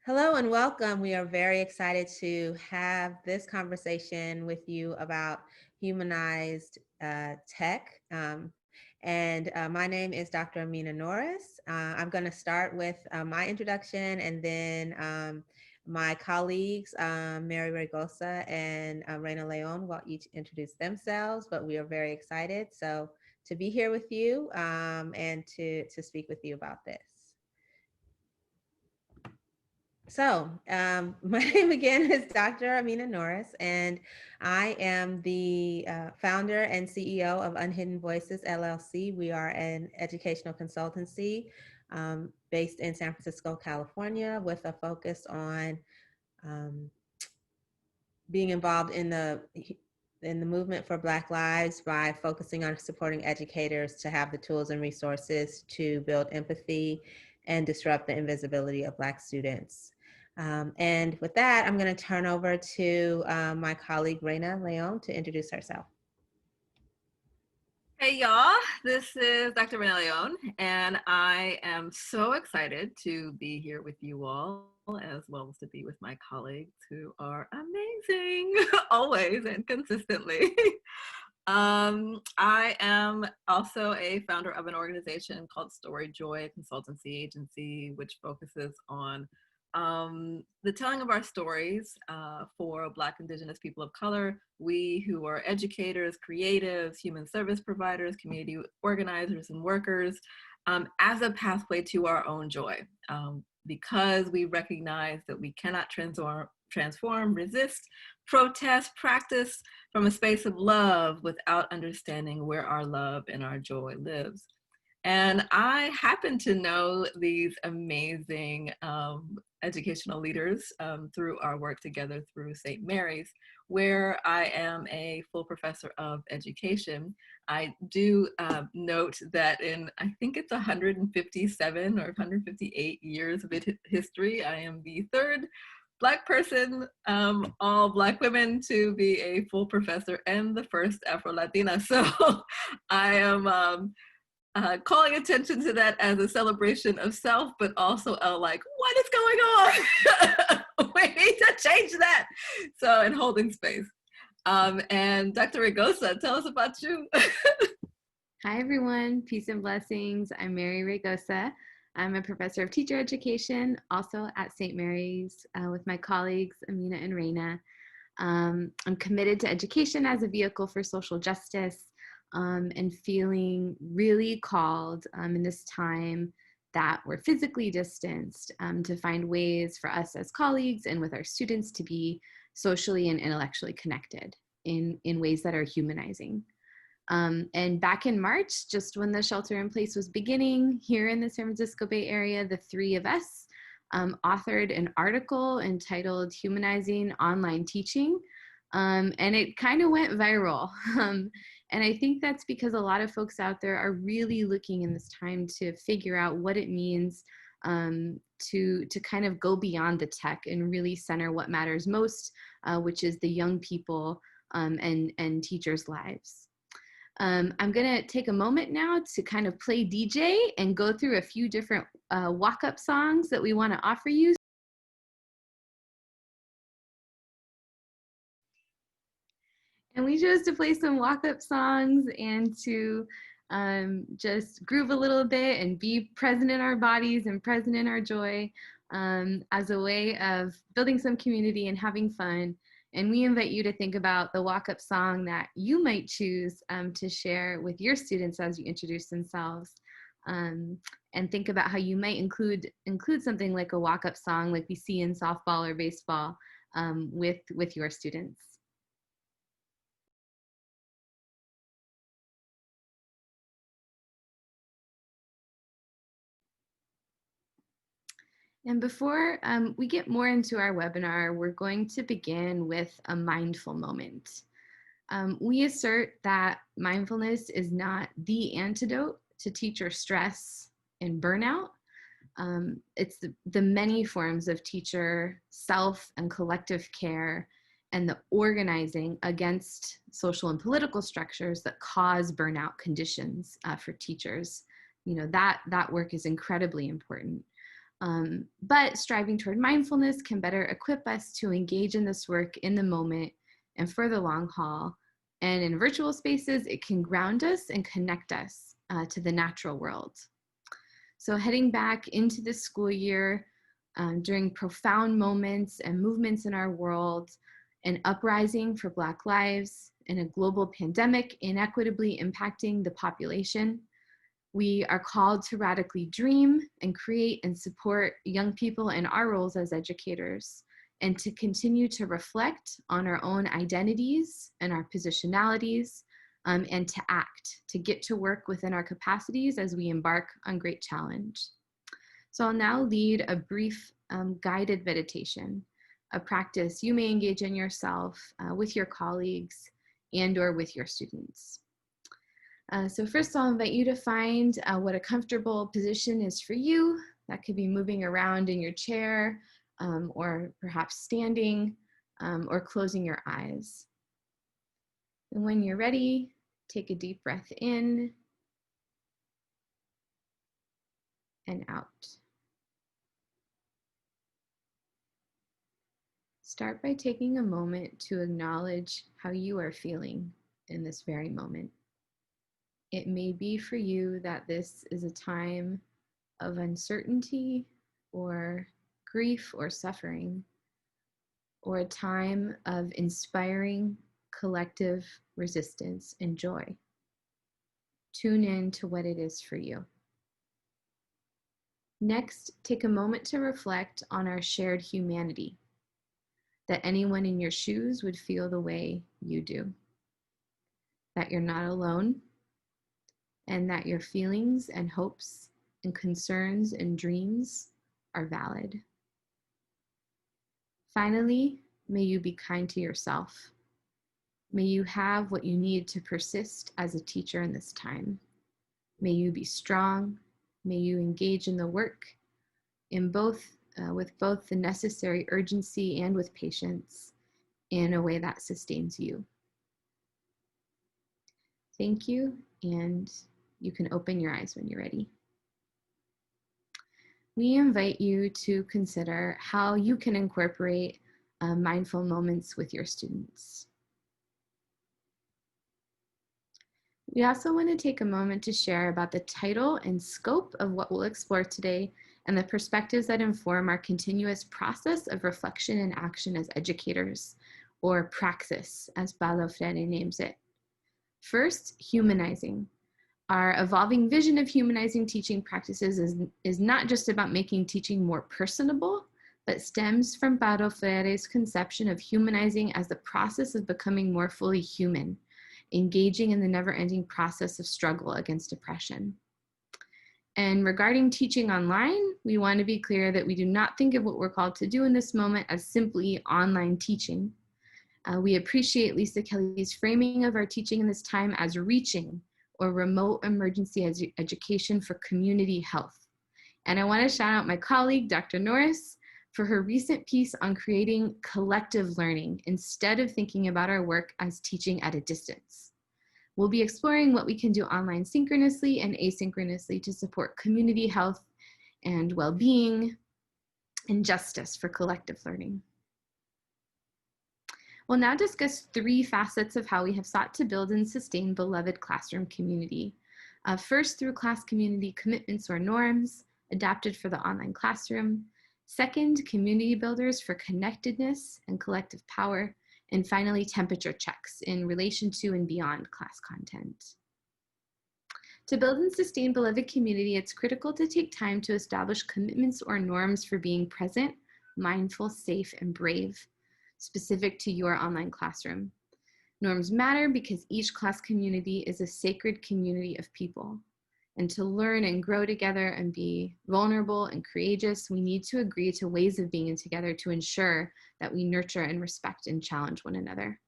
Hello and welcome. We are very excited to have this conversation with you about humanized tech. My name is Dr. Aaminah Norris. I'm going to start with my introduction, and then my colleagues, Mary Raygoza and Raina León, will each introduce themselves, but we are very excited to be here with you and to speak with you about this. My name again is Dr. Aaminah Norris, and I am the founder and CEO of Unhidden Voices LLC. We are an educational consultancy based in San Francisco, California, with a focus on um, being involved in the movement for Black lives by focusing on supporting educators to have the tools and resources to build empathy and disrupt the invisibility of Black students. And with that, I'm going to turn over to my colleague, Raina León, to introduce herself. Hey y'all, this is Dr. Raina León, and I am so excited to be here with you all, as well as to be with my colleagues who are amazing, always and consistently. I am also a founder of an organization called StoryJoy, a consultancy agency, which focuses on the telling of our stories for Black, Indigenous people of color, we who are educators, creatives, human service providers, community organizers, and workers, as a pathway to our own joy. Because we recognize that we cannot transform, resist, protest, practice from a space of love without understanding where our love and our joy lives. And I happen to know these amazing educational leaders through our work together through St. Mary's, where I am a full professor of education. I do note that in, I think it's 157 or 158 years of history, I am the third Black person, all Black women, to be a full professor and the first Afro-Latina. So I am calling attention to that as a celebration of self, but also like, what is going on? We need to change that. So, and holding space. And Dr. Raygoza, tell us about you. Hi, everyone. Peace and blessings. I'm Mary Raygoza. I'm a professor of teacher education, also at St. Mary's with my colleagues, Aaminah and Raina. I'm committed to education as a vehicle for social justice. And feeling really called in this time that we're physically distanced to find ways for us as colleagues and with our students to be socially and intellectually connected in ways that are humanizing. And back in March, just when the shelter in place was beginning here in the San Francisco Bay Area, the three of us authored an article entitled Humanizing Online Teaching. And it kind of went viral. And I think that's because a lot of folks out there are really looking in this time to figure out what it means to kind of go beyond the tech and really center what matters most, which is the young people and teachers' lives. I'm going to take a moment now to kind of play DJ and go through a few different walk-up songs that we want to offer you. And we chose to play some walk-up songs and to just groove a little bit and be present in our bodies and present in our joy as a way of building some community and having fun. And we invite you to think about the walk-up song that you might choose to share with your students as you introduce themselves. And think about how you might include something like a walk-up song like we see in softball or baseball with your students. And before we get more into our webinar, we're going to begin with a mindful moment. We assert that mindfulness is not the antidote to teacher stress and burnout. It's the many forms of teacher self and collective care and the organizing against social and political structures that cause burnout conditions for teachers. You know, that work is incredibly important. But striving toward mindfulness can better equip us to engage in this work in the moment and for the long haul. And in virtual spaces, it can ground us and connect us to the natural world. So heading back into this school year, during profound moments and movements in our world, an uprising for Black lives, and a global pandemic inequitably impacting the population, we are called to radically dream and create and support young people in our roles as educators, and to continue to reflect on our own identities and our positionalities, and to act, to get to work within our capacities as we embark on great challenge. So I'll now lead a brief guided meditation, a practice you may engage in yourself, with your colleagues, and or with your students. So first I'll invite you to find what a comfortable position is for you. That could be moving around in your chair, or perhaps standing, or closing your eyes. And when you're ready, take a deep breath in and out. Start by taking a moment to acknowledge how you are feeling in this very moment. It may be for you that this is a time of uncertainty or grief or suffering, or a time of inspiring collective resistance and joy. Tune in to what it is for you. Next, take a moment to reflect on our shared humanity, that anyone in your shoes would feel the way you do, that you're not alone, and that your feelings and hopes and concerns and dreams are valid. Finally, may you be kind to yourself. May you have what you need to persist as a teacher in this time. May you be strong. May you engage in the work with both the necessary urgency and with patience in a way that sustains you. Thank you, and you can open your eyes when you're ready. We invite you to consider how you can incorporate mindful moments with your students. We also want to take a moment to share about the title and scope of what we'll explore today and the perspectives that inform our continuous process of reflection and action as educators, or praxis, as Paulo Freire names it. First, humanizing. Our evolving vision of humanizing teaching practices is not just about making teaching more personable, but stems from Paulo Freire's conception of humanizing as the process of becoming more fully human, engaging in the never-ending process of struggle against oppression. And regarding teaching online, we want to be clear that we do not think of what we're called to do in this moment as simply online teaching. We appreciate Lisa Kelly's framing of our teaching in this time as reaching, or remote emergency education for community health. And I want to shout out my colleague, Dr. Norris, for her recent piece on creating collective learning instead of thinking about our work as teaching at a distance. We'll be exploring what we can do online synchronously and asynchronously to support community health and well-being and justice for collective learning. We'll now discuss 3 facets of how we have sought to build and sustain beloved classroom community. First, through class community commitments or norms adapted for the online classroom. Second, community builders for connectedness and collective power. And finally, temperature checks in relation to and beyond class content. To build and sustain beloved community, it's critical to take time to establish commitments or norms for being present, mindful, safe, and brave, specific to your online classroom. Norms matter because each class community is a sacred community of people. And to learn and grow together and be vulnerable and courageous, we need to agree to ways of being together to ensure that we nurture and respect and challenge one another.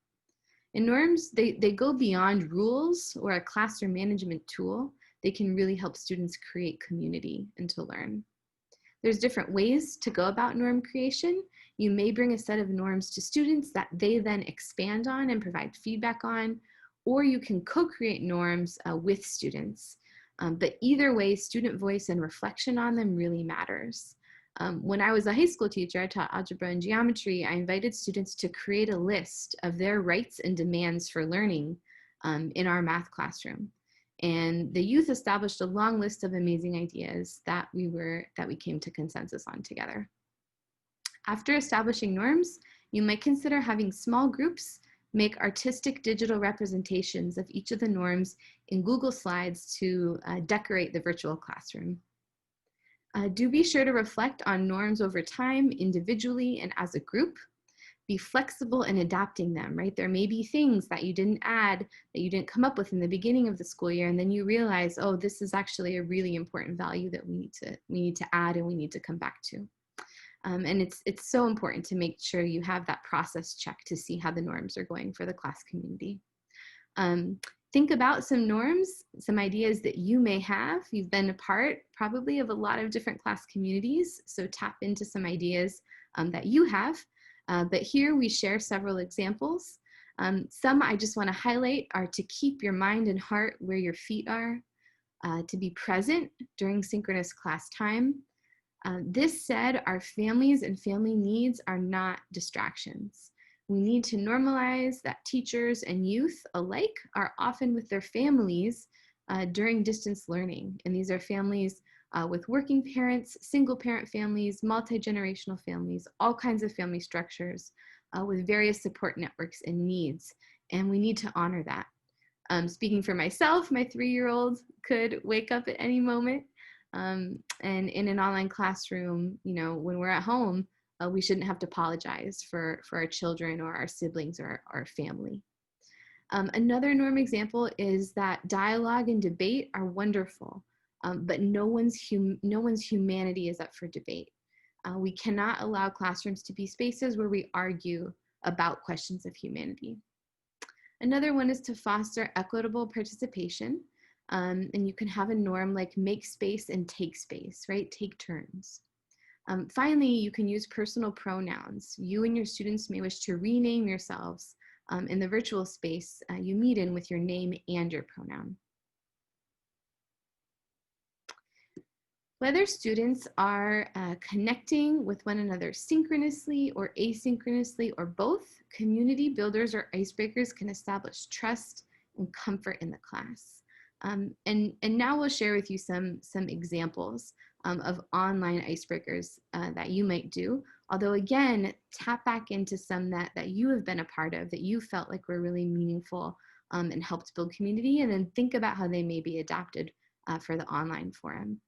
And norms, they go beyond rules or a classroom management tool. They can really help students create community and to learn. There's different ways to go about norm creation. You may bring a set of norms to students that they then expand on and provide feedback on, or you can co-create norms with students. But either way, student voice and reflection on them really matters. When I was a high school teacher, I taught algebra and geometry. I invited students to create a list of their rights and demands for learning in our math classroom. And the youth established a long list of amazing ideas that we came to consensus on together. After establishing norms, you might consider having small groups make artistic digital representations of each of the norms in Google Slides to decorate the virtual classroom. Do be sure to reflect on norms over time, individually and as a group. Be flexible in adapting them, right? There may be things that you didn't add, that you didn't come up with in the beginning of the school year, and then you realize, oh, this is actually a really important value that we need to add and we need to come back to. And it's so important to make sure you have that process check to see how the norms are going for the class community. Think about some norms, some ideas that you may have. You've been a part probably of a lot of different class communities, so tap into some ideas that you have. But here we share several examples. Some I just want to highlight are to keep your mind and heart where your feet are, to be present during synchronous class time. This said, our families and family needs are not distractions. We need to normalize that teachers and youth alike are often with their families during distance learning. And these are families with working parents, single parent families, multi-generational families, all kinds of family structures with various support networks and needs. And we need to honor that. Speaking for myself, my 3-year-old could wake up at any moment. And in an online classroom, you know, when we're at home, we shouldn't have to apologize for our children or our siblings or our family. Another norm example is that dialogue and debate are wonderful, but no one's humanity is up for debate. We cannot allow classrooms to be spaces where we argue about questions of humanity. Another one is to foster equitable participation. And you can have a norm like make space and take space, right? Take turns. Finally, you can use personal pronouns. You and your students may wish to rename yourselves in the virtual space you meet in with your name and your pronoun. Whether students are connecting with one another synchronously or asynchronously or both, community builders or icebreakers can establish trust and comfort in the class. And now we'll share with you some examples of online icebreakers that you might do. Although again, tap back into some that you have been a part of, that you felt like were really meaningful and helped build community, and then think about how they may be adapted for the online forum.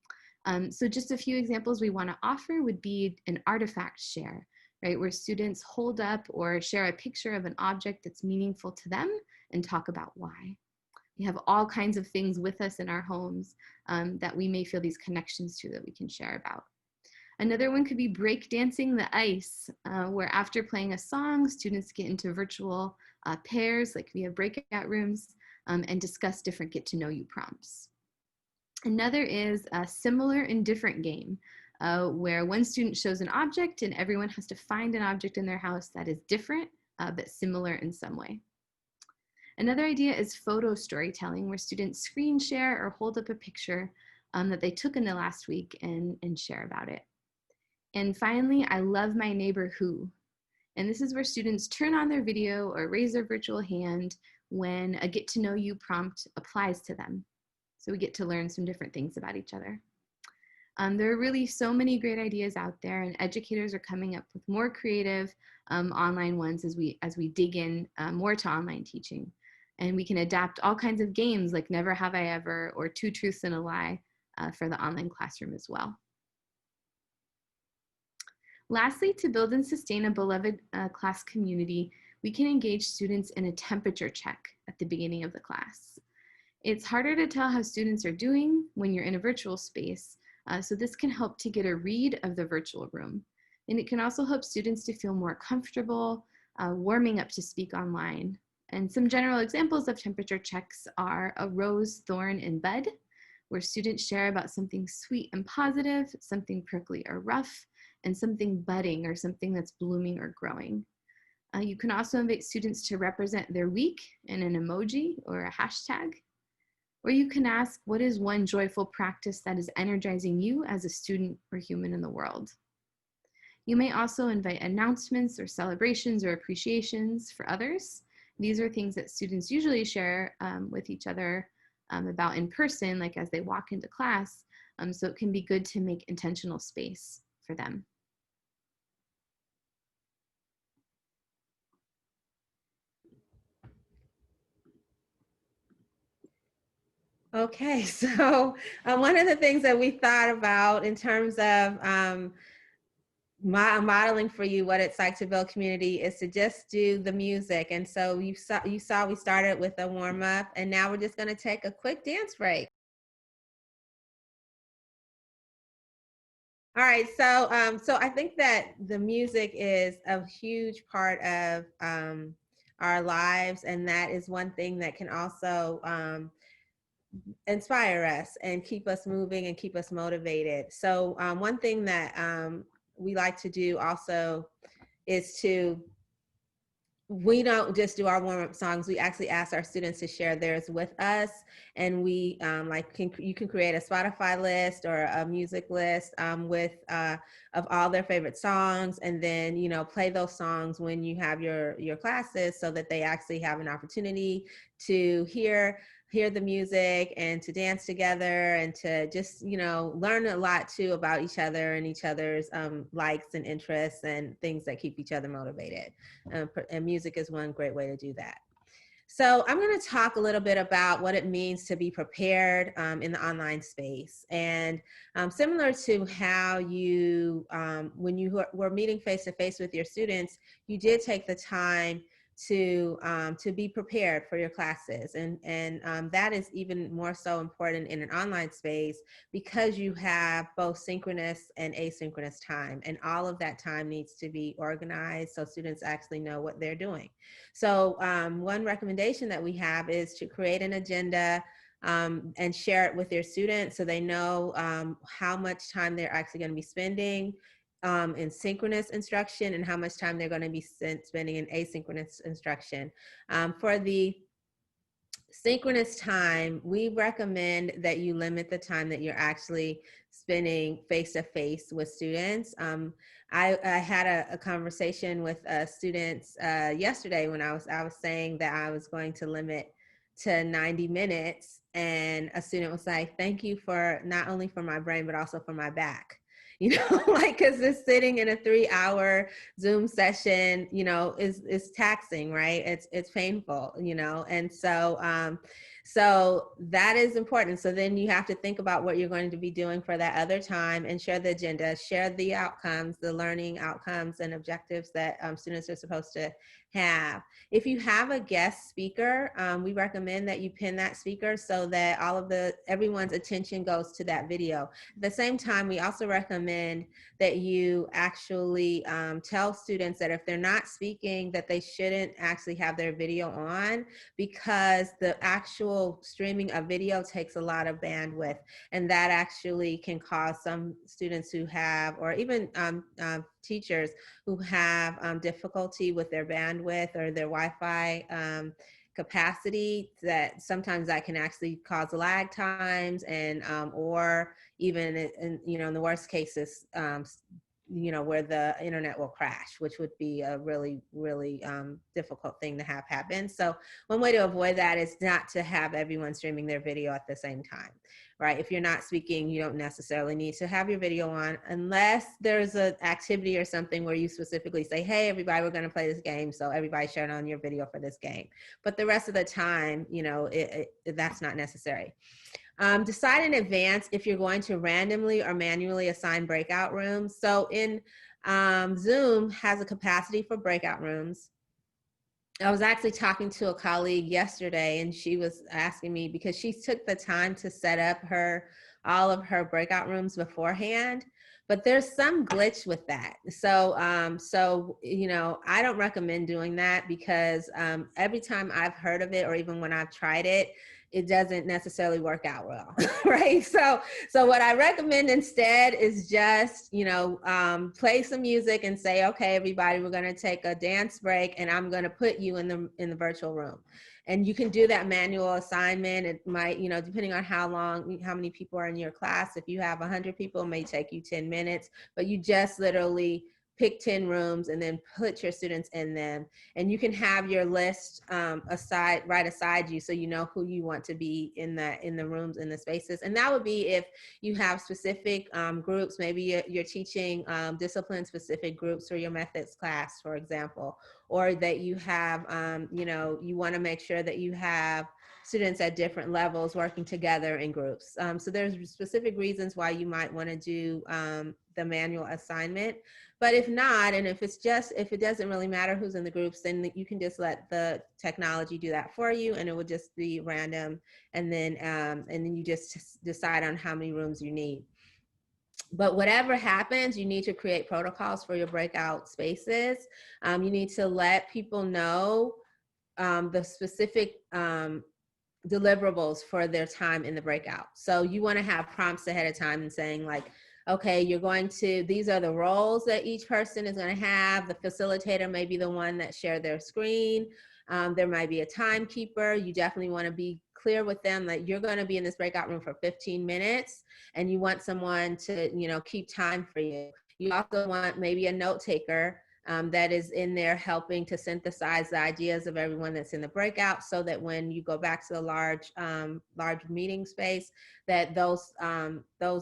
So just a few examples we want to offer would be an artifact share, right? Where students hold up or share a picture of an object that's meaningful to them and talk about why. We have all kinds of things with us in our homes that we may feel these connections to that we can share about. Another one could be break dancing the ice, where after playing a song, students get into virtual pairs, like via breakout rooms, and discuss different get to know you prompts. Another is a similar and different game, where one student shows an object and everyone has to find an object in their house that is different, but similar in some way. Another idea is photo storytelling, where students screen share or hold up a picture that they took in the last week and share about it. And finally, I love my neighbor who. And this is where students turn on their video or raise their virtual hand when a get to know you prompt applies to them. So we get to learn some different things about each other. There are really so many great ideas out there, and educators are coming up with more creative online ones as we dig in more to online teaching. And we can adapt all kinds of games like Never Have I Ever or Two Truths and a Lie for the online classroom as well. Lastly, to build and sustain a beloved class community, we can engage students in a temperature check at the beginning of the class. It's harder to tell how students are doing when you're in a virtual space, so this can help to get a read of the virtual room. And it can also help students to feel more comfortable warming up to speak online. And some general examples of temperature checks are a rose, thorn, and bud, where students share about something sweet and positive, something prickly or rough, and something budding or something that's blooming or growing. You can also invite students to represent their week in an emoji or a hashtag. Or you can ask, what is one joyful practice that is energizing you as a student or human in the world? You may also invite announcements or celebrations or appreciations for others. These are things that students usually share with each other about in person, like as they walk into class. So it can be good to make intentional space for them. Okay, so one of the things that we thought about in terms of modeling for you what it's like to build community is to just do the music. And so you saw we started with a warm up, and now we're just going to take a quick dance break. All right, so so I think that the music is a huge part of our lives, and that is one thing that can also inspire us and keep us moving and keep us motivated. So one thing that we like to do also is we don't just do our warm-up songs. We actually ask our students to share theirs with us, and we you can create a Spotify list or a music list with of all their favorite songs, and then play those songs when you have your classes, so that they actually have an opportunity to hear the music and to dance together, and to just learn a lot too about each other and each other's likes and interests and things that keep each other motivated. And music is one great way to do that. So I'm going to talk a little bit about what it means to be prepared in the online space. And similar to how you, when you were meeting face-to-face with your students, you did take the time to be prepared for your classes. And that is even more so important in an online space, because you have both synchronous and asynchronous time. And all of that time needs to be organized so students actually know what they're doing. So one recommendation that we have is to create an agenda and share it with your students, so they know how much time they're actually going to be spending in synchronous instruction and how much time they're going to be spending in asynchronous instruction. For the synchronous time, we recommend that you limit the time that you're actually spending face-to-face with students. I had a conversation with students yesterday when I was saying that I was going to limit to 90 minutes, and a student was like, "Thank you for not only for my brain but also for my back." Like, because just sitting in a 3-hour Zoom session, is taxing, right? It's painful, and so that is important. So then you have to think about what you're going to be doing for that other time, and share the agenda, share the outcomes, the learning outcomes and objectives that students are supposed to have. If you have a guest speaker, we recommend that you pin that speaker so that everyone's attention goes to that video. At the same time, we also recommend that you actually tell students that if they're not speaking, that they shouldn't actually have their video on, because the actual streaming of video takes a lot of bandwidth, and that actually can cause some students who have, or even teachers who have difficulty with their bandwidth or their Wi-Fi capacity, that sometimes that can actually cause lag times, and or even in the worst cases, where the internet will crash, which would be a really, really difficult thing to have happen. So one way to avoid that is not to have everyone streaming their video at the same time, right? If you're not speaking, you don't necessarily need to have your video on, unless there's an activity or something where you specifically say, "Hey, everybody, we're going to play this game, so everybody share on your video for this game." But the rest of the time, that's not necessary. Decide in advance if you're going to randomly or manually assign breakout rooms. So Zoom has a capacity for breakout rooms. I was actually talking to a colleague yesterday, and she was asking me, because she took the time to set up all of her breakout rooms beforehand, but there's some glitch with that. So I don't recommend doing that, because every time I've heard of it, or even when I've tried it, it doesn't necessarily work out well, right? So what I recommend instead is just, play some music and say, "Okay, everybody, we're going to take a dance break, and I'm going to put you in the virtual room." And you can do that manual assignment. It might, depending on how many people are in your class. If you have 100 people, it may take you 10 minutes, but you just literally pick 10 rooms and then put your students in them. And you can have your list right aside you, so you know who you want to be in the rooms, in the spaces. And that would be if you have specific groups. Maybe you're teaching discipline specific groups for your methods class, for example, or that you have you want to make sure that you have students at different levels working together in groups. So there's specific reasons why you might want to do the manual assignment. But if not, and if it doesn't really matter who's in the groups, then you can just let the technology do that for you, and it would just be random. And then you just decide on how many rooms you need. But whatever happens, you need to create protocols for your breakout spaces. You need to let people know the specific deliverables for their time in the breakout. So you want to have prompts ahead of time and saying like, okay, these are the roles that each person is going to have. The facilitator may be the one that share their screen. There might be a timekeeper. You definitely want to be clear with them that you're going to be in this breakout room for 15 minutes and you want someone to, keep time for you. You also want maybe a note taker that is in there helping to synthesize the ideas of everyone that's in the breakout, so that when you go back to the large meeting space, that those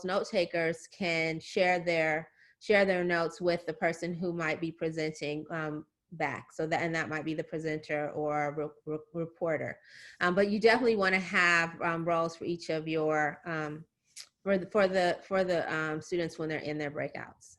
note takers can share their notes with the person who might be presenting back. So that might be the presenter or reporter. But you definitely want to have roles for each of your for the students when they're in their breakouts.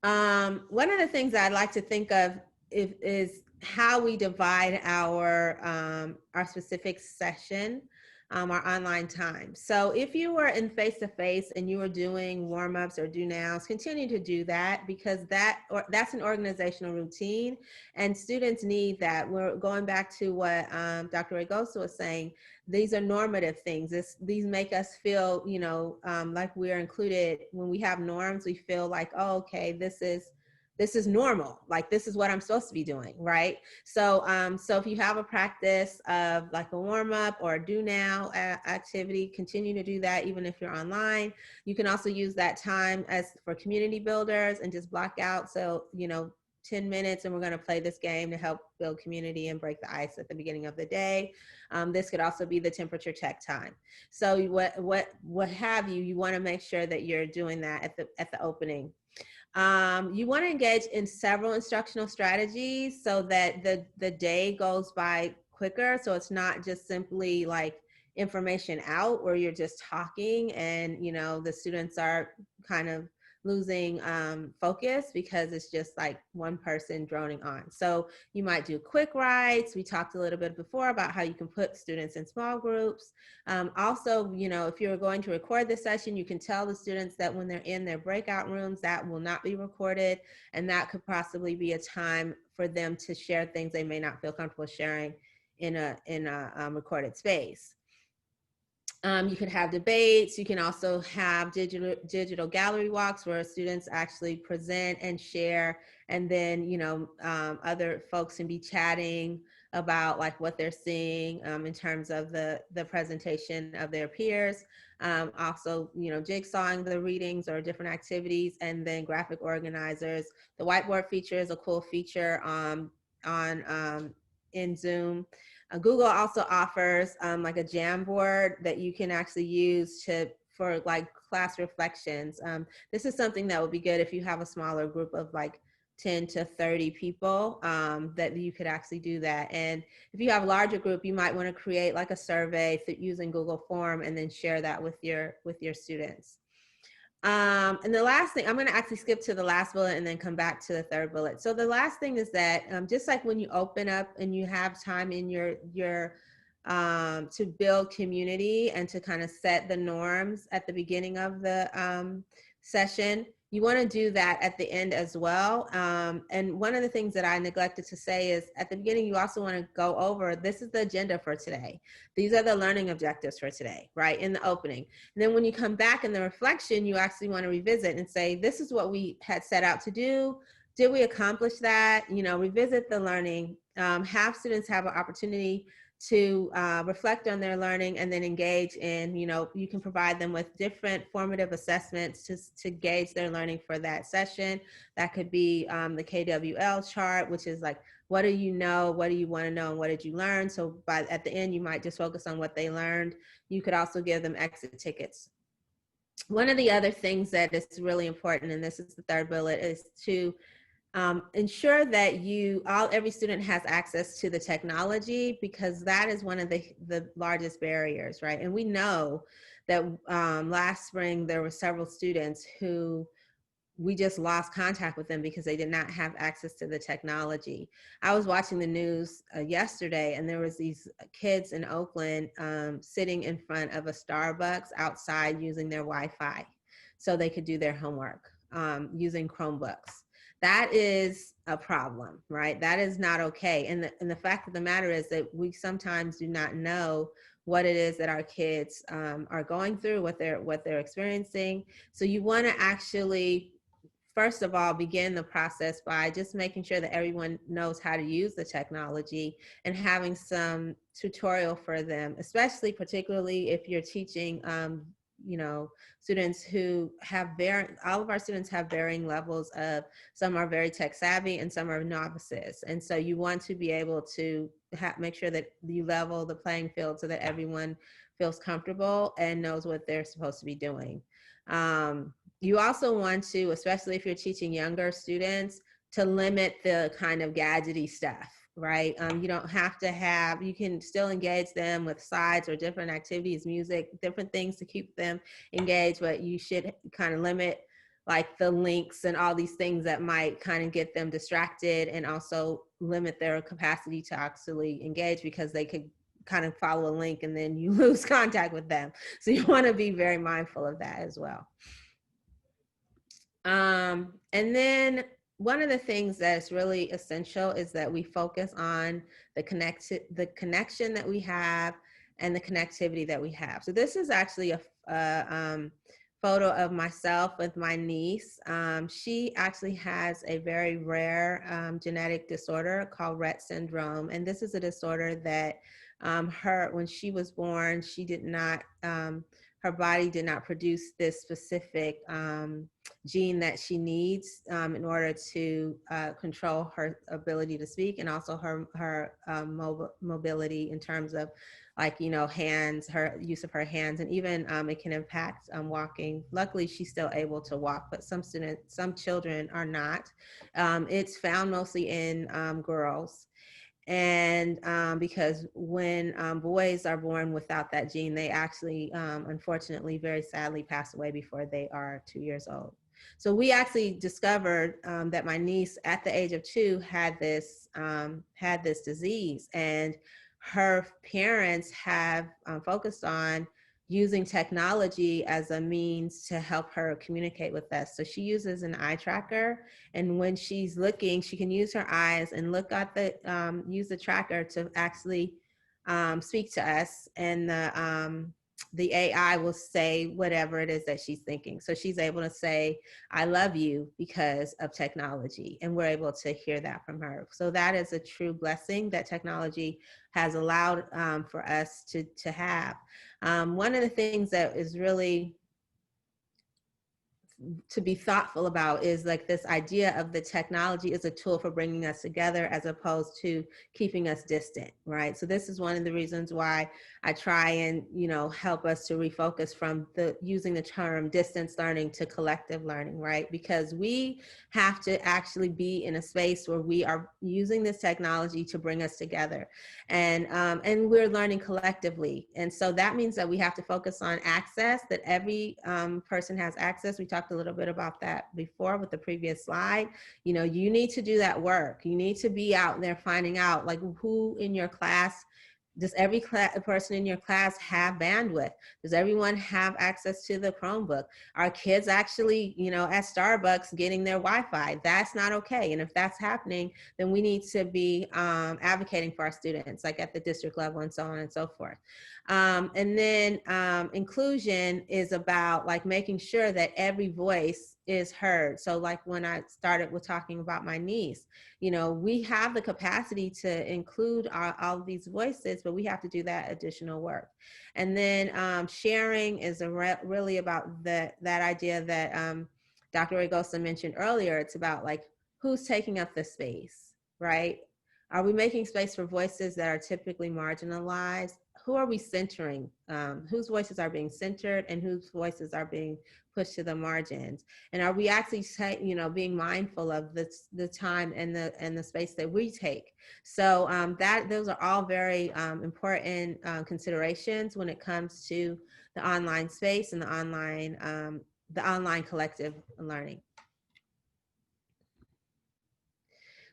One of the things I'd like to think of is how we divide our specific session, our online time. So if you were in face-to-face and you were doing warm-ups or do-nows, continue to do that, because that's an organizational routine and students need that. We're going back to what Dr. Raygoza was saying. These are normative things. These make us feel, like we're included. When we have norms, we feel like, oh, okay, this is normal. Like, this is what I'm supposed to be doing, right? So if you have a practice of like a warm up or a do now activity, continue to do that even if you're online. You can also use that time for community builders and just block out. So, 10 minutes and we're going to play this game to help build community and break the ice at the beginning of the day. This could also be the temperature check time. So what have you, you want to make sure that you're doing that at the opening. You want to engage in several instructional strategies so that the day goes by quicker. So it's not just simply like information out where you're just talking and, the students are kind of losing focus because it's just like one person droning on. So you might do quick writes. We talked a little bit before about how you can put students in small groups. Also, if you're going to record this session, you can tell the students that when they're in their breakout rooms, that will not be recorded. And that could possibly be a time for them to share things they may not feel comfortable sharing in a recorded space. You could have debates. You can also have digital gallery walks where students actually present and share, and then other folks can be chatting about like what they're seeing in terms of the presentation of their peers. Also, jigsawing the readings or different activities, and then graphic organizers. The whiteboard feature is a cool feature in Zoom. Google also offers like a Jamboard that you can actually use for like class reflections. This is something that would be good if you have a smaller group of like 10 to 30 people, that you could actually do that. And if you have a larger group, you might want to create like a survey using Google Form and then share that with your students. And the last thing, I'm going to actually skip to the last bullet and then come back to the third bullet. So the last thing is that just like when you open up and you have time in your to build community and to kind of set the norms at the beginning of the session, you want to do that at the end as well. And one of the things that I neglected to say is at the beginning, you also want to go over, this is the agenda for today. These are the learning objectives for today, right, in the opening. And then when you come back in the reflection, you actually want to revisit and say, this is what we had set out to do. Did we accomplish that? Revisit the learning. Have students have an opportunity to reflect on their learning and then engage in, you can provide them with different formative assessments to gauge their learning for that session. That could be the KWL chart, which is like, what do you know, what do you want to know, and what did you learn? So at the end, you might just focus on what they learned. You could also give them exit tickets. One of the other things that is really important, and this is the third bullet, is to ensure that every student has access to the technology, because that is one of the largest barriers, right? And we know that last spring there were several students who we just lost contact with them because they did not have access to the technology. I was watching the news yesterday, and there was these kids in Oakland sitting in front of a Starbucks outside using their Wi-Fi so they could do their homework using Chromebooks. That is a problem, right? That is not okay. And the fact of the matter is that we sometimes do not know what it is that our kids are going through, what they're experiencing. So you want to actually, first of all, begin the process by just making sure that everyone knows how to use the technology and having some tutorial for them, especially particularly if you're teaching students who have all of our students have varying levels of, some are very tech savvy and some are novices. And so you want to be able to make sure that you level the playing field so that everyone feels comfortable and knows what they're supposed to be doing. You also want to, especially if you're teaching younger students, to limit the kind of gadgety stuff, right? You don't have to you can still engage them with slides or different activities, music, different things to keep them engaged, but you should kind of limit like the links and all these things that might kind of get them distracted, and also limit their capacity to actually engage, because they could kind of follow a link and then you lose contact with them. So you want to be very mindful of that as well. And then one of the things that's really essential is that we focus on the connection that we have and the connectivity that we have. So this is actually a photo of myself with my niece. She actually has a very rare genetic disorder called Rett syndrome. And this is a disorder that when she was born, she did not, her body did not produce this specific gene that she needs in order to control her ability to speak, and also her mobility in terms of, like, hands, her use of her hands, and even it can impact walking. Luckily, she's still able to walk, but some children are not. It's found mostly in girls. And because when boys are born without that gene, they actually, unfortunately, very sadly, pass away before they are 2 years old. So we actually discovered that my niece, at the age of 2, had this disease, and her parents have focused on using technology as a means to help her communicate with us. So she uses an eye tracker, and when she's looking, she can use her eyes and look at use the tracker to actually speak to us, and the AI will say whatever it is that she's thinking. So she's able to say, "I love you," because of technology, and we're able to hear that from her. So that is a true blessing that technology has allowed for us to have. One of the things that is really to be thoughtful about is like this idea of the technology as a tool for bringing us together as opposed to keeping us distant, right? So this is one of the reasons why I try and, help us to refocus from using the term distance learning to collective learning, right? Because we have to actually be in a space where we are using this technology to bring us together, and we're learning collectively. And so that means that we have to focus on access, that every person has access. We talked a little bit about that before with the previous slide. You need to do that work. You need to be out there finding out, like, who in your class, does every person in your class have bandwidth? Does everyone have access to the Chromebook? Are kids actually, at Starbucks getting their Wi-Fi? That's not okay. And if that's happening, then we need to be advocating for our students, like at the district level and so on and so forth. And then inclusion is about, like, making sure that every voice is heard. So like when I started with talking about my niece, we have the capacity to include all of these voices, but we have to do that additional work. And then sharing is really about that idea that Dr. Raygoza mentioned earlier. It's about like who's taking up the space, right? Are we making space for voices that are typically marginalized? Who are we centering? Whose voices are being centered and whose voices are being pushed to the margins? And are we actually, being mindful of the time and the space that we take? So those are all very important considerations when it comes to the online space and the online collective learning.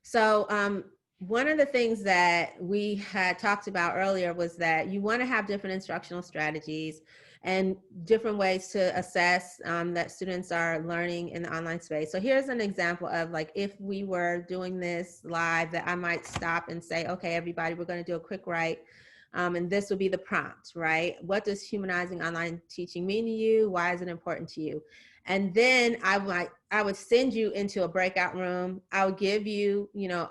So one of the things that we had talked about earlier was that you want to have different instructional strategies and different ways to assess that students are learning in the online space. So here's an example of like, if we were doing this live, that I might stop and say, okay, everybody, we're going to do a quick write. And this would be the prompt, right? What does humanizing online teaching mean to you? Why is it important to you? And then I would send you into a breakout room. I would give you,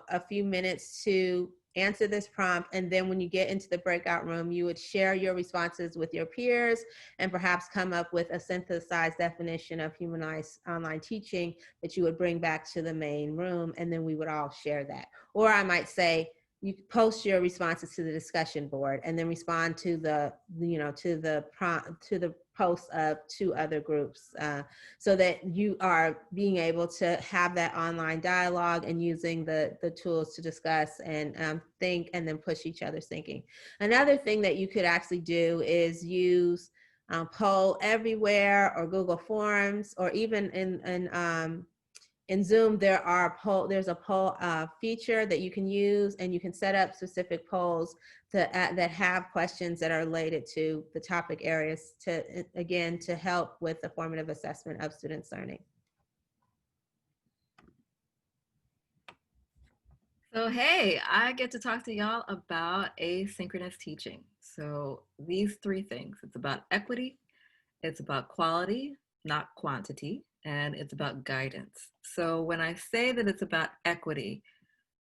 a few minutes to answer this prompt. And then when you get into the breakout room, you would share your responses with your peers and perhaps come up with a synthesized definition of humanized online teaching that you would bring back to the main room. And then we would all share that. Or I might say, you post your responses to the discussion board and then respond to the posts of 2 other groups, so that you are being able to have that online dialogue and using the tools to discuss and think and then push each other's thinking. Another thing that you could actually do is use Poll Everywhere or Google Forms, or even in Zoom, there's a poll feature that you can use, and you can set up specific polls that have questions that are related to the topic areas to help with the formative assessment of students' learning. So, hey, I get to talk to y'all about asynchronous teaching. So these 3 things: it's about equity, it's about quality, not quantity, and it's about guidance. So when I say that it's about equity,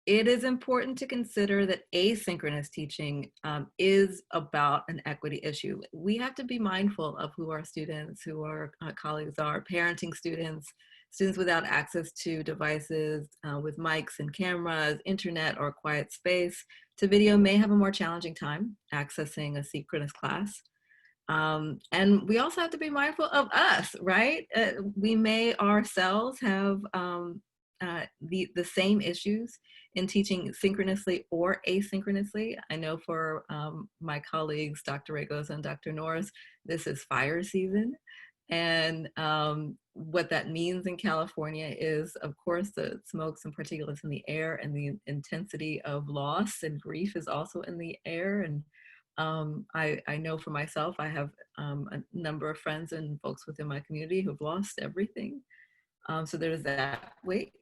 it is important to consider that asynchronous teaching is about an equity issue. We have to be mindful of who our students, who our colleagues are, parenting students, students without access to devices with mics and cameras, internet, or quiet space to video may have a more challenging time accessing a synchronous class. And we also have to be mindful of us, right? We may ourselves have the same issues in teaching synchronously or asynchronously. I know for my colleagues, Dr. Raygoza and Dr. Norris, this is fire season. And what that means in California is, of course, the smokes and particulates in the air, and the intensity of loss and grief is also in the air. And I know for myself, I have a number of friends and folks within my community who've lost everything. So there's that weight.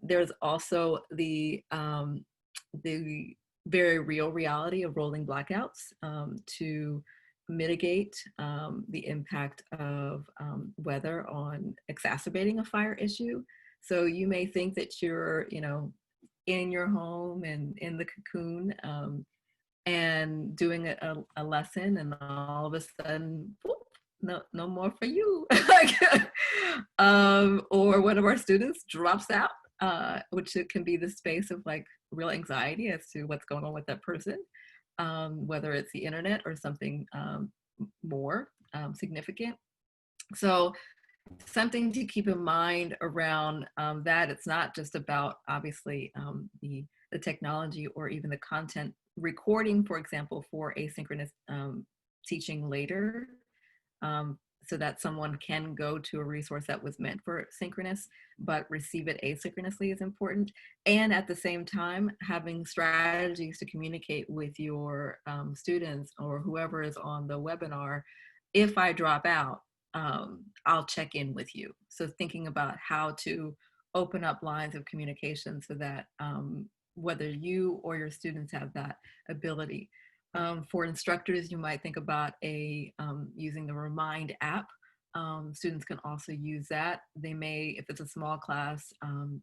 There's also the very real reality of rolling blackouts to mitigate the impact of weather on exacerbating a fire issue. So you may think that you're, in your home and in the cocoon and doing a lesson, and all of a sudden, whoop, no more for you. Or one of our students drops out, which it can be the space of like real anxiety as to what's going on with that person, whether it's the internet or something more significant. So something to keep in mind around that. It's not just about obviously the technology or even the content recording, for example, for asynchronous teaching later, so that someone can go to a resource that was meant for synchronous, but receive it asynchronously is important. And at the same time, having strategies to communicate with your students or whoever is on the webinar. If I drop out, I'll check in with you. So thinking about how to open up lines of communication so that whether you or your students have that ability. For instructors, you might think about using the Remind app students can also use that. They may, if it's a small class,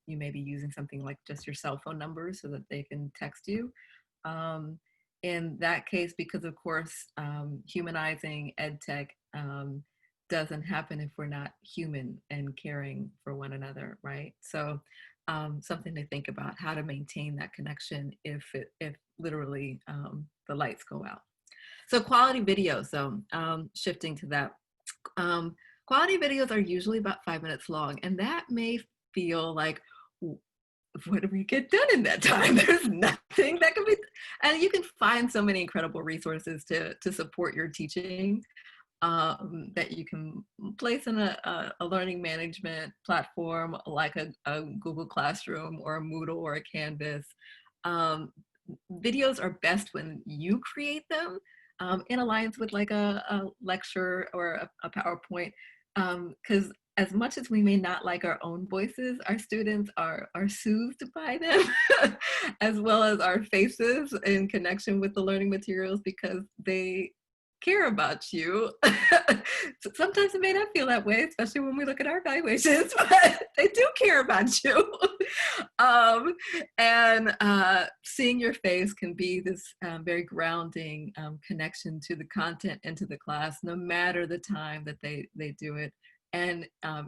you may be using something like just your cell phone number so that they can text you. In that case, because of course, humanizing ed tech doesn't happen if we're not human and caring for one another, right? So something to think about, how to maintain that connection if literally the lights go out. So quality videos, so shifting to that. Quality videos are usually about 5 minutes long, and that may feel like, what do we get done in that time? There's nothing that can be, and you can find so many incredible resources to support your teaching that you can place in a learning management platform like a Google Classroom or a Moodle or a Canvas. Videos are best when you create them in alliance with like a lecture or a PowerPoint, because as much as we may not like our own voices, our students are soothed by them, as well as our faces in connection with the learning materials, because they care about you. Sometimes it may not feel that way, especially when we look at our evaluations, but they do care about you. And seeing your face can be this very grounding connection to the content and to the class, no matter the time that they do it. And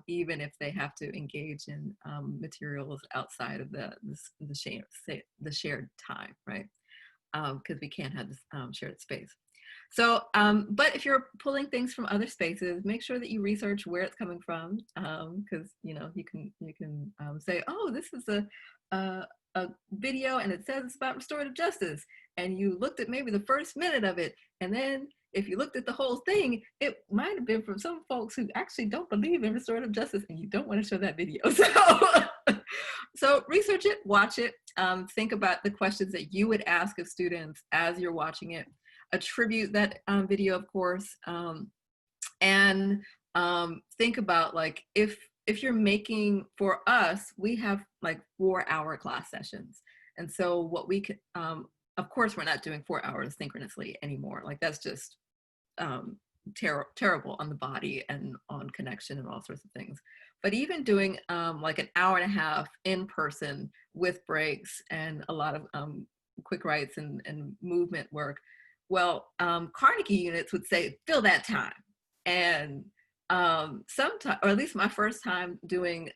even if they have to engage in materials outside of the shared time, right? Because we can't have this shared space. So, but if you're pulling things from other spaces, make sure that you research where it's coming from, because you can say, oh, this is a video and it says it's about restorative justice, and you looked at maybe the first minute of it, and then if you looked at the whole thing, it might have been from some folks who actually don't believe in restorative justice, and you don't want to show that video. So research it, watch it, think about the questions that you would ask of students as you're watching it. Attribute that video, of course, and think about, like, if you're making, for us, we have like 4-hour class sessions, and so what we could, of course, we're not doing 4 hours synchronously anymore. Like, that's just terrible on the body and on connection and all sorts of things. But even doing like an hour and a half in person with breaks and a lot of quick writes and movement work, well, Carnegie units would say, fill that time. And sometimes, or at least my first time doing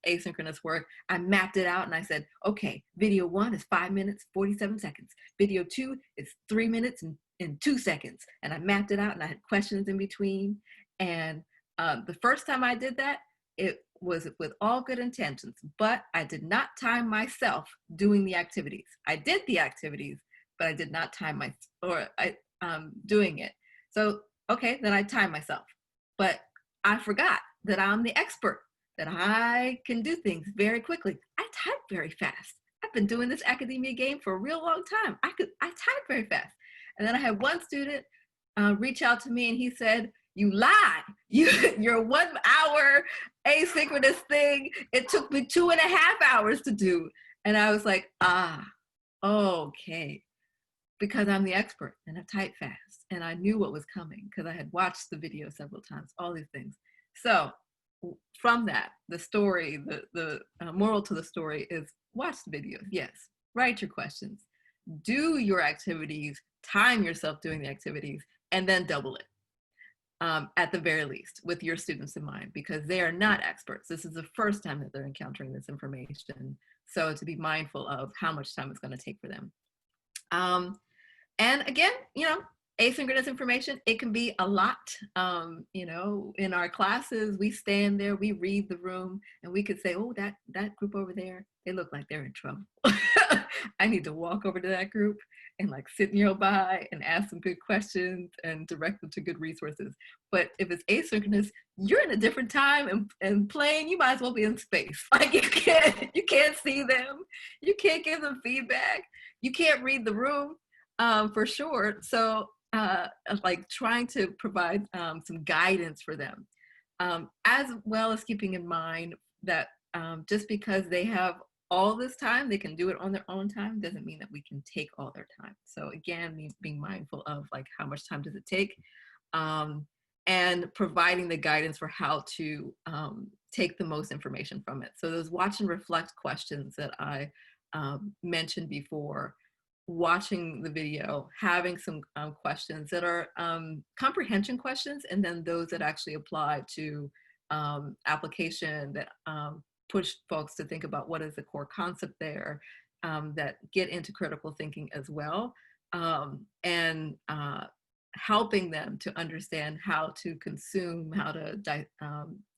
asynchronous work, I mapped it out and I said, okay, video 1 is 5 minutes, 47 seconds. Video 2 is 3 minutes and 2 seconds. And I mapped it out and I had questions in between. And the first time I did that, it was with all good intentions, but I did not time myself doing the activities. I did the activities, but I did not time doing it. So, okay, then I timed myself. But I forgot that I'm the expert, that I can do things very quickly. I type very fast. I've been doing this academia game for a real long time. I type very fast. And then I had one student reach out to me and he said, you lied. Your 1 hour asynchronous thing, it took me 2.5 hours to do. And I was like, okay. Because I'm the expert and I type fast and I knew what was coming because I had watched the video several times, all these things. So from that, the story, the moral to the story is watch the videos, yes, write your questions, do your activities, time yourself doing the activities, and then double it at the very least with your students in mind, because they are not experts. This is the first time that they're encountering this information. So to be mindful of how much time it's going to take for them. And again, asynchronous information, it can be a lot. In our classes, we stand there, we read the room, and we could say, oh, that group over there, they look like they're in trouble. I need to walk over to that group and like sit nearby and ask some good questions and direct them to good resources. But if it's asynchronous, you're in a different time and playing, you might as well be in space. Like you can't see them, you can't give them feedback, you can't read the room. For sure. So like trying to provide some guidance for them, as well as keeping in mind that just because they have all this time, they can do it on their own time, doesn't mean that we can take all their time. So again, being mindful of like how much time does it take, and providing the guidance for how to take the most information from it. So those watch and reflect questions that I mentioned before, watching the video, having some questions that are comprehension questions, and then those that actually apply to application that push folks to think about what is the core concept there, that get into critical thinking as well, and helping them to understand how to consume, how to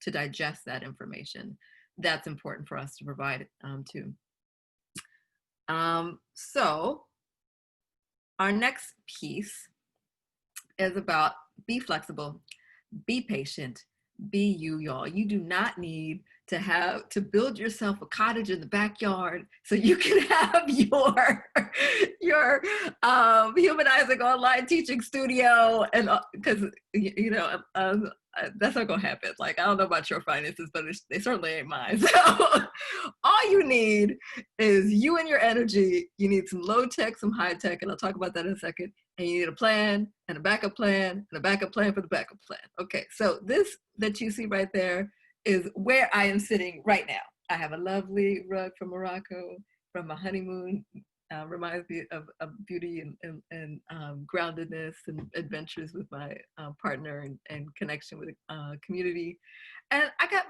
digest that information. That's important for us to provide too. So our next piece is about be flexible, be patient, be you, y'all. You do not need to build yourself a cottage in the backyard so you can have your humanizing online teaching studio, and because that's not gonna happen. Like, I don't know about your finances, but they certainly ain't mine. So all you need is you and your energy. You need some low tech, some high tech, and I'll talk about that in a second. And you need a plan and a backup plan and a backup plan for the backup plan. Okay, so this that you see right there is where I am sitting right now. I have a lovely rug from Morocco from my honeymoon. Reminds me of beauty and groundedness and adventures with my partner and connection with community. And I got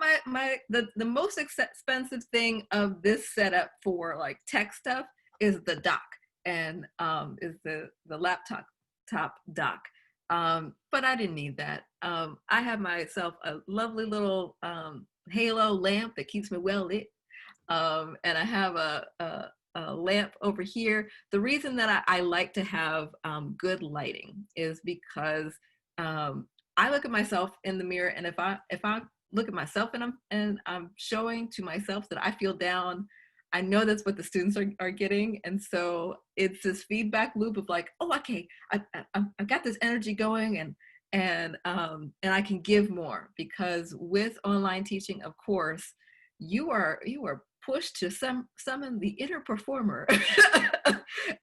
the most expensive thing of this setup for like tech stuff is the dock, and is the laptop dock. But I didn't need that. I have myself a lovely little halo lamp that keeps me well lit. And I have a lamp over here. The reason that I like to have good lighting is because I look at myself in the mirror, and if I look at myself and I'm showing to myself that I feel down, I know that's what the students are getting. And so it's this feedback loop of like, oh, okay, I've got this energy going, and I can give more, because with online teaching, of course, you are pushed to summon the inner performer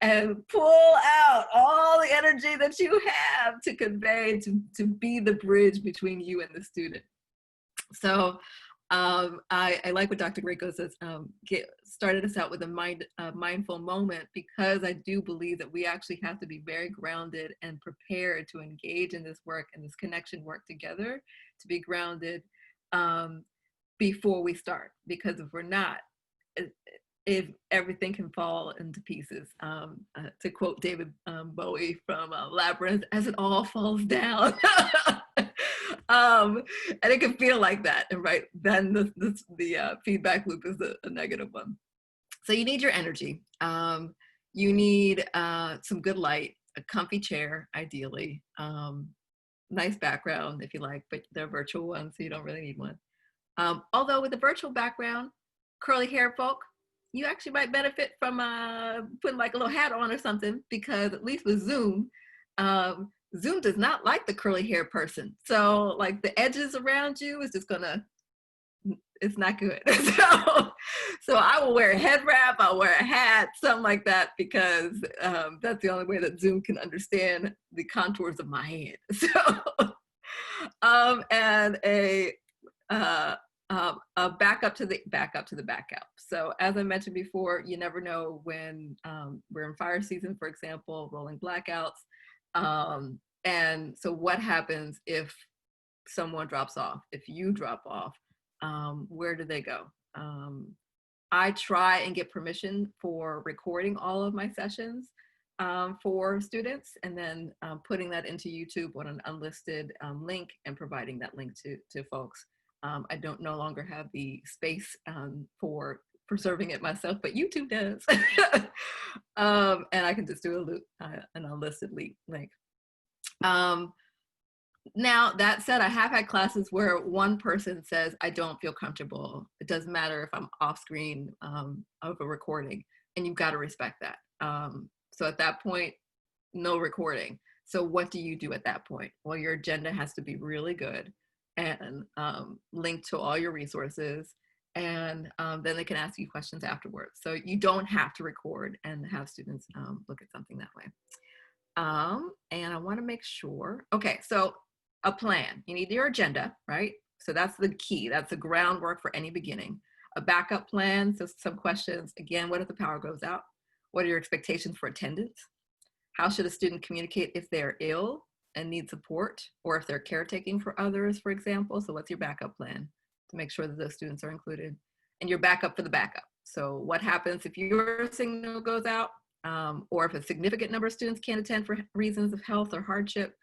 and pull out all the energy that you have to convey, to be the bridge between you and the student. So I like what Dr. Raygoza started us out with a mindful moment, because I do believe that we actually have to be very grounded and prepared to engage in this work and this connection work together, to be grounded before we start. Because if we're not, if everything can fall into pieces. To quote David Bowie from Labyrinth, as it all falls down. And it can feel like that, and right then the feedback loop is a negative one. So you need your energy. You need some good light, a comfy chair, ideally, nice background if you like, but they're virtual ones, so you don't really need one. Although with a virtual background, curly hair folk, you actually might benefit from putting like a little hat on or something, because at least with Zoom, Zoom does not like the curly hair person. So like the edges around you is just gonna, it's not good. So I will wear a head wrap, I'll wear a hat, something like that, because that's the only way that Zoom can understand the contours of my head. So, and a backup to the backup. So as I mentioned before, you never know when we're in fire season, for example, rolling blackouts. And so what happens if someone drops off, if you drop off, where do they go? I try and get permission for recording all of my sessions for students, and then putting that into YouTube on an unlisted link and providing that link to folks. I don't no longer have the space for preserving it myself, but YouTube does. And I can just do an unlisted link. Now, that said, I have had classes where one person says, I don't feel comfortable. It doesn't matter if I'm off screen of a recording, and you've got to respect that. So at that point, no recording. So what do you do at that point? Well, your agenda has to be really good and linked to all your resources. And then they can ask you questions afterwards. So you don't have to record and have students look at something that way. And I want to make sure. Okay, so a plan. You need your agenda, right? So that's the key. That's the groundwork for any beginning. A backup plan, so some questions. Again, what if the power goes out? What are your expectations for attendance? How should a student communicate if they're ill and need support, or if they're caretaking for others, for example? So what's your backup plan to make sure that those students are included? And your backup for the backup. So what happens if your signal goes out, or if a significant number of students can't attend for reasons of health or hardship?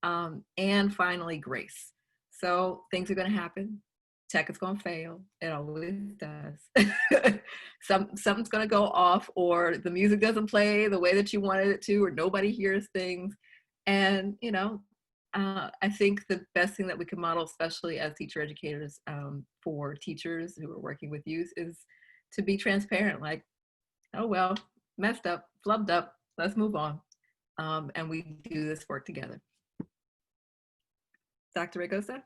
And finally, grace. So things are going to happen. Tech is going to fail. It always does. Something's going to go off, or the music doesn't play the way that you wanted it to, or nobody hears things. And, I think the best thing that we can model, especially as teacher educators, for teachers who are working with youth, is to be transparent. Like, oh, well, messed up, flubbed up, let's move on. And we do this work together. Dr. Raygoza?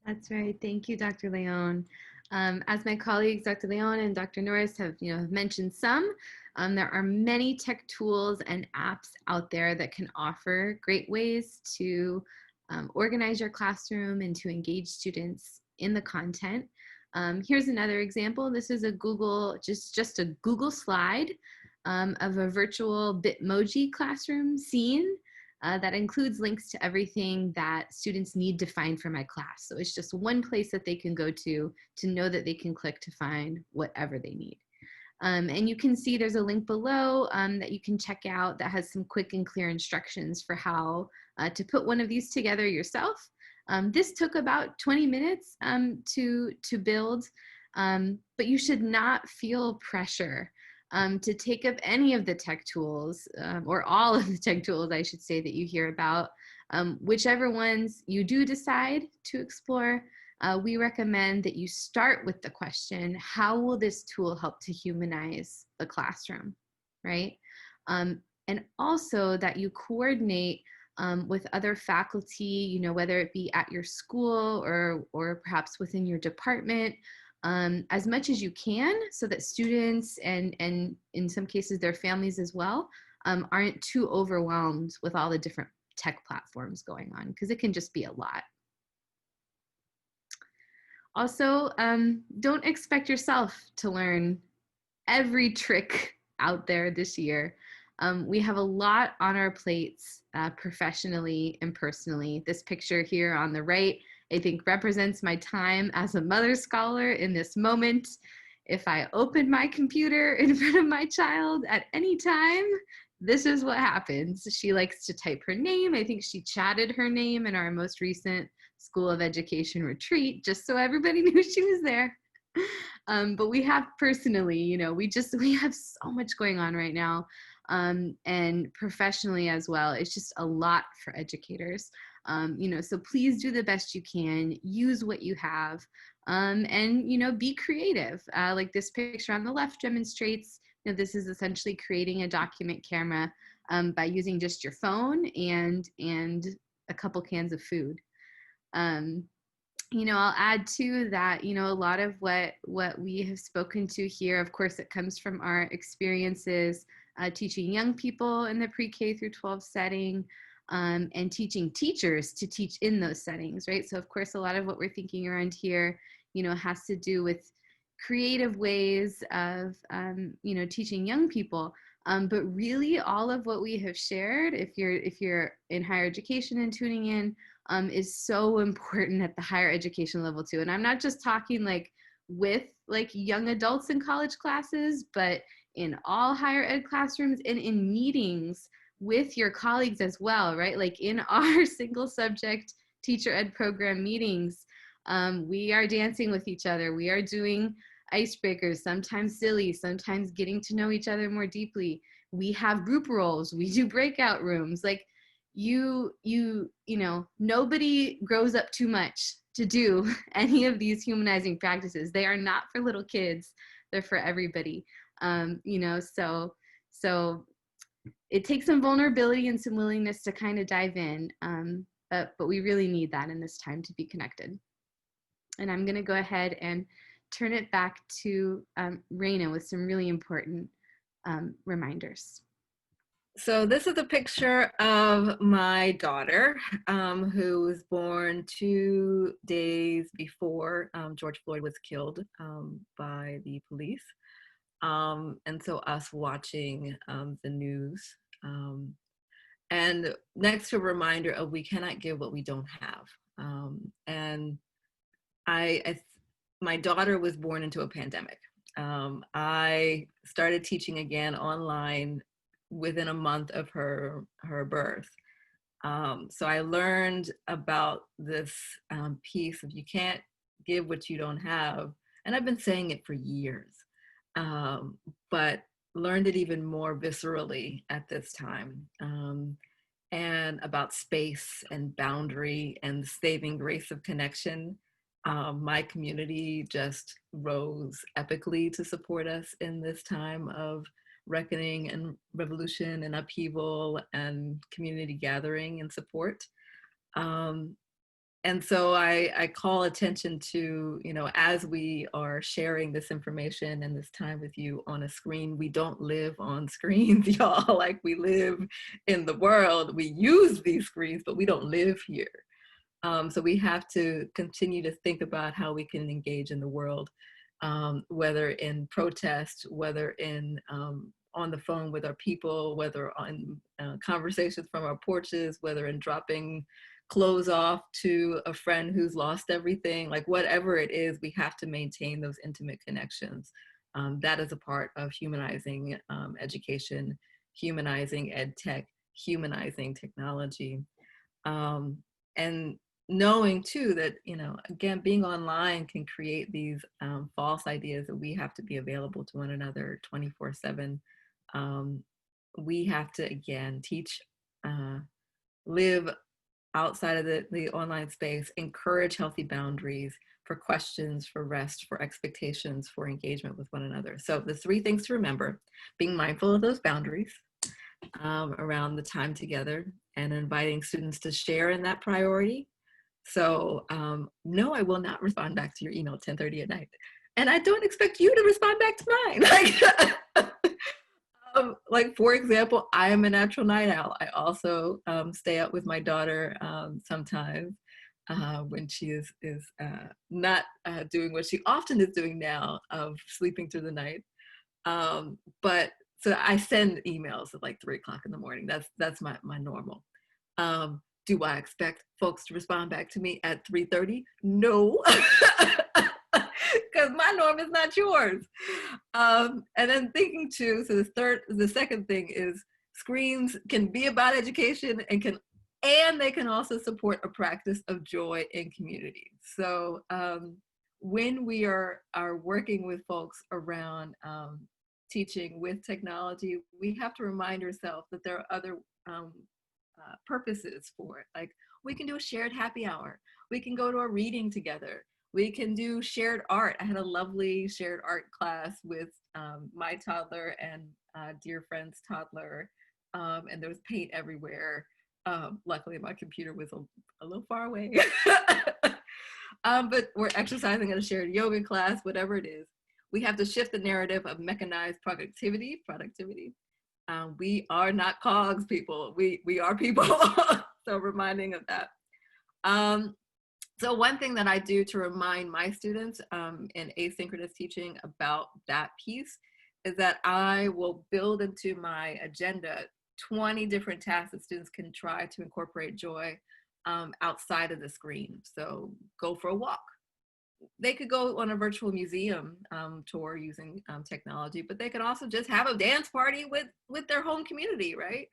That's right. Thank you, Dr. León. As my colleagues, Dr. León and Dr. Norris have mentioned some, there are many tech tools and apps out there that can offer great ways to organize your classroom and to engage students in the content. Here's another example. This is a Google, just a Google slide of a virtual Bitmoji classroom scene. That includes links to everything that students need to find for my class. So it's just one place that they can go to know that they can click to find whatever they need. And you can see there's a link below that you can check out that has some quick and clear instructions for how to put one of these together yourself. This took about 20 minutes to build, but you should not feel pressure to take up any of the tech tools, or all of the tech tools, I should say, that you hear about. Whichever ones you do decide to explore, we recommend that you start with the question, how will this tool help to humanize the classroom, right? And also that you coordinate with other faculty, whether it be at your school or perhaps within your department, as much as you can, so that students and in some cases their families as well aren't too overwhelmed with all the different tech platforms going on, because it can just be a lot. Also, don't expect yourself to learn every trick out there this year. We have a lot on our plates professionally and personally. This picture here on the right, I think, represents my time as a mother scholar in this moment. If I open my computer in front of my child at any time, this is what happens. She likes to type her name. I think she chatted her name in our most recent School of Education retreat, just so everybody knew she was there. But we have personally, we have so much going on right now. And professionally as well, it's just a lot for educators. So please do the best you can, use what you have, and, be creative. Like this picture on the left demonstrates, this is essentially creating a document camera by using just your phone and a couple cans of food. I'll add to that, a lot of what we have spoken to here, of course, it comes from our experiences teaching young people in the pre-K through 12 setting, and teaching teachers to teach in those settings, right? So of course, a lot of what we're thinking around here, has to do with creative ways of, teaching young people. But really all of what we have shared, if you're in higher education and tuning in, is so important at the higher education level too. And I'm not just talking with young adults in college classes, but in all higher ed classrooms and in meetings with your colleagues as well, right? Like in our single subject teacher ed program meetings, we are dancing with each other. We are doing icebreakers, sometimes silly, sometimes getting to know each other more deeply. We have group roles, we do breakout rooms. Nobody grows up too much to do any of these humanizing practices. They are not for little kids, they're for everybody. So it takes some vulnerability and some willingness to kind of dive in, but we really need that in this time to be connected. And I'm going to go ahead and turn it back to Raina with some really important reminders. So this is a picture of my daughter, who was born 2 days before George Floyd was killed by the police. And so us watching the news. And next to a reminder of we cannot give what we don't have. And my daughter was born into a pandemic. I started teaching again online within a month of her birth. So I learned about this piece of you can't give what you don't have. And I've been saying it for years, but learned it even more viscerally at this time. And about space and boundary and the saving grace of connection. My community just rose epically to support us in this time of reckoning and revolution and upheaval and community gathering and support. And so I call attention to, as we are sharing this information and this time with you on a screen, we don't live on screens, y'all. Like, we live in the world. We use these screens, but we don't live here. So we have to continue to think about how we can engage in the world, whether in protest, whether in on the phone with our people, whether on conversations from our porches, whether in dropping clothes off to a friend who's lost everything. Like, whatever it is, we have to maintain those intimate connections. That is a part of humanizing education, humanizing ed tech, humanizing technology. And knowing too that, again, being online can create these false ideas that we have to be available to one another 24/7. We have to, again, teach, live outside of the online space, encourage healthy boundaries for questions, for rest, for expectations, for engagement with one another. So the 3 things to remember: being mindful of those boundaries around the time together, and inviting students to share in that priority. So no, I will not respond back to your email at 10:30 at night. And I don't expect you to respond back to mine. Like, for example, I am a natural night owl. I also stay up with my daughter sometimes when she is not doing what she often is doing now, of sleeping through the night. But so I send emails at like 3 o'clock in the morning. That's my normal. Do I expect folks to respond back to me at 3:30? No, because my norm is not yours. And then thinking too, so the second thing is screens can be about education and they can also support a practice of joy in community. So when we are working with folks around teaching with technology, we have to remind ourselves that there are other purposes for it. Like, we can do a shared happy hour. We can go to a reading together. We can do shared art. I had a lovely shared art class with my toddler and dear friend's toddler, and there was paint everywhere. Luckily, my computer was a little far away. But we're exercising at a shared yoga class, whatever it is. We have to shift the narrative of mechanized productivity. We are not cogs, people. We are people. So reminding of that. So one thing that I do to remind my students in asynchronous teaching about that piece is that I will build into my agenda 20 different tasks that students can try to incorporate joy outside of the screen. So go for a walk. They could go on a virtual museum tour using technology, but they could also just have a dance party with their home community, right?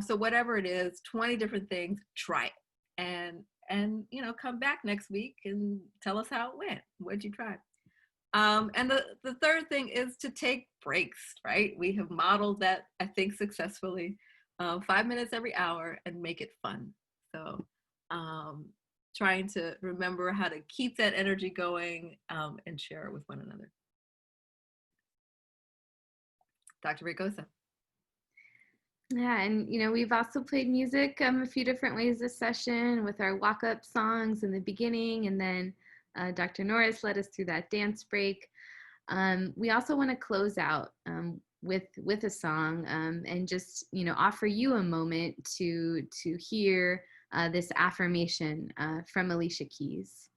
So whatever it is, 20 different things, try it. And come back next week and tell us how it went. What'd you try? And the third thing is to take breaks, right? We have modeled that, I think, successfully. 5 minutes every hour and make it fun. So trying to remember how to keep that energy going and share it with one another. Dr. Raygoza. Yeah, and we've also played music a few different ways this session with our walk-up songs in the beginning, and then Dr. Norris led us through that dance break. We also want to close out with a song, and just offer you a moment to hear this affirmation from Alicia Keys.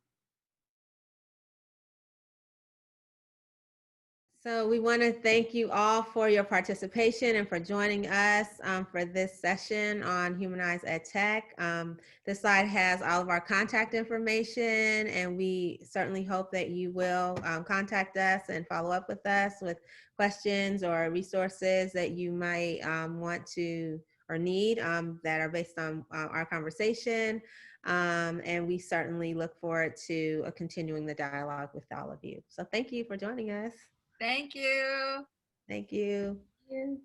So we want to thank you all for your participation and for joining us for this session on HumanizED Tech. This slide has all of our contact information, and we certainly hope that you will contact us and follow up with us with questions or resources that you might want to or need that are based on our conversation. And we certainly look forward to continuing the dialogue with all of you. So thank you for joining us. Thank you. Thank you. Thank you.